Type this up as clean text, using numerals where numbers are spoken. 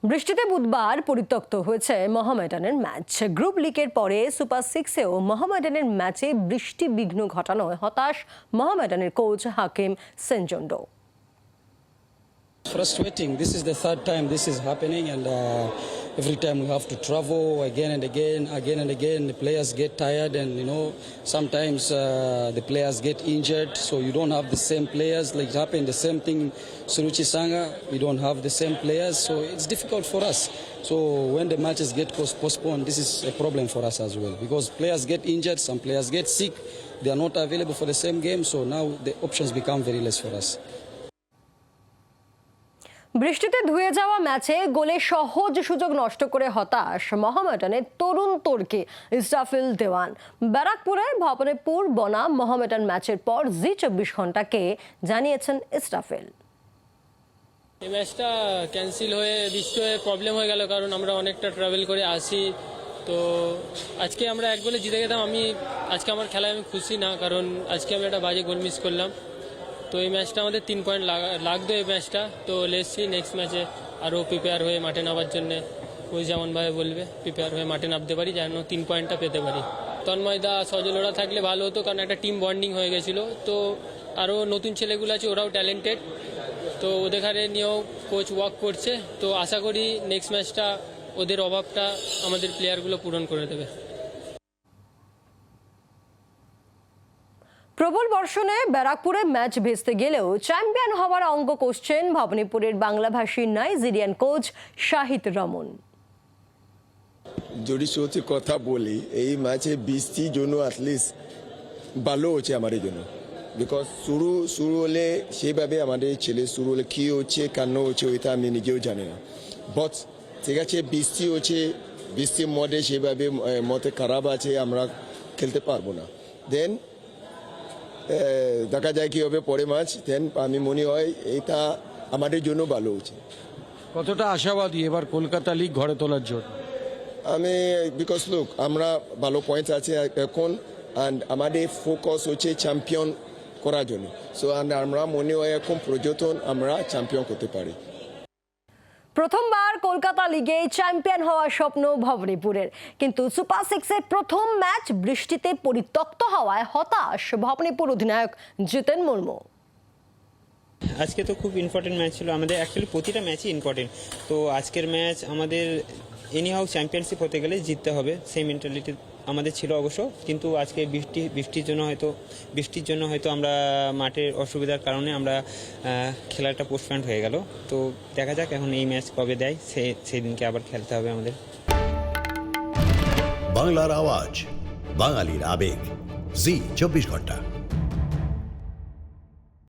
বৃষ্টিতে বুধবার পরিত্যক্ত হয়েছে মোহামেডানের ম্যাচ। গ্রুপ লিগের পরে সুপার সিক্সেও মোহামেডানের ম্যাচে বৃষ্টি বিঘ্ন ঘটানোয় হতাশ মোহামেডানের coach Hakim Senjondo. Frustrating. This is the third time this is happening, and every time we have to travel again and again. The players get tired, and sometimes the players get injured. So you don't have the same players. Like it happened, the same thing. Suruchi Sanga, we don't have the same players, so it's difficult for us. So when the matches get postponed, this is a problem for us as well, because players get injured, some players get sick. They are not available for the same game. So now the options become very less for us. বৃষ্টিতে ধুয়ে যাওয়া ম্যাচে গোলে সহজ সুযোগ নষ্ট করে হতাশ মোহামেডানের তরুণ তর্কি ইসরাফিল দেওয়ান। ব্যারাকপুরে ভবানীপুর বনাম মোহামেডান ম্যাচের পর জি24 ঘন্টাকে জানিয়েছেন ইসরাফিল। এই ম্যাচটা ক্যান্সেল হয়ে বৃষ্টি হয়ে প্রবলেম হয়ে গেল, কারণ আমরা অনেকটা ট্রাভেল করে আসি। তো আজকে আমরা এক গোলে জিতে গেতাম। আজকে আমার খেলায় আমি খুশি না, কারণ আজকে আমি একটা বাজে গোল মিস করলাম। তো এই ম্যাচটা আমাদের 3 পয়েন্ট লাগতো এই ম্যাচটা। তো লেটসি নেক্সট ম্যাচে আরও প্রিপেয়ার হয়ে মাঠে নামার জন্যে ওই যেমনভাবে বলবে প্রিপেয়ার হয়ে মাঠে নামতে পারি, যেন 3 পয়েন্টটা পেতে পারি। তন্ময়দা সজল ওরা থাকলে ভালো হতো, কারণ একটা টিম বন্ডিং হয়ে গেছিলো। তো আরও নতুন ছেলেগুলো আছে, ওরাও ট্যালেন্টেড। তো ওদের ঘরে নিয়েও কোচ ওয়ার্ক করছে। তো আশা করি নেক্সট ম্যাচটা ওদের অভাবটা আমাদের প্লেয়ারগুলো পূরণ করে দেবে। প্রবল বর্ষণে ব্যারাকপুরে ম্যাচ ভেস্তে গেলেও চ্যাম্পিয়ন হওয়ার অঙ্ক কষছেন ভবানীপুরের বাংলাভাষী নাইজেরিয়ান কোচ শাহিদ রমন। যদি সত্যি কথা বলি, এই ম্যাচে বৃষ্টির জন্য অ্যাটলিস্ট ভালো হচ্ছে আমাদের জন্য, বিকজ শুরু হলে সেভাবে আমাদের ছেলে শুরু হলে কী হচ্ছে কেন হচ্ছে ওইটা আমি নিজেও জানি না। বাট ঠিক আছে, বৃষ্টি হচ্ছে, বৃষ্টির মধ্যে সেভাবে মতে খারাপ আছে, আমরা খেলতে পারবো না। দেন দেখা যায় কী হবে পরে ম্যাচ। দেন আমি মনে হয় এটা আমাদের জন্য ভালো হচ্ছে। কতটা আশাবাদী এবার কলকাতা লিগ ঘরে তোলার জন্য? আমি বিকজ লোক আমরা ভালো পয়েন্ট আছে এখন, অ্যান্ড আমাদের ফোকাস হচ্ছে চ্যাম্পিয়ন করার জন্য। সো আমরা মনে হয় এখন পর্যটন আমরা চ্যাম্পিয়ন করতে পারি। প্রথমবার কলকাতা লিগে চ্যাম্পিয়ন হওয়ার স্বপ্ন ভবানীপুরের, কিন্তু সুপার সিক্সের প্রথম ম্যাচ বৃষ্টিতে পরিত্যক্ত হওয়ায় হতাশ ভবানীপুর অধিনায়ক জিতেন মুর্মু। আজকে তো খুব ইম্পর্টেন্ট ম্যাচ ছিল আমাদের, অ্যাকচুয়ালি প্রতিটা ম্যাচই ইম্পর্টেন্ট। তো আজকের ম্যাচ আমাদের এনিহাউ চ্যাম্পিয়নশিপ হতে গেলে জিততে হবে, সেই মেন্টালিটি আমাদের ছিল অবশ্য। কিন্তু আজকে বৃষ্টির জন্য হয়তো আমরা মাঠের অসুবিধার কারণে আমরা খেলাটা পোস্টপন্ড হয়ে গেল। তো দেখা যাক এখন এই ম্যাচ কবে দেয়, সেই দিনকে আবার খেলতে হবে আমাদের। বাংলার আওয়াজ, বাঙালির আবেগ, জি24 ঘন্টা।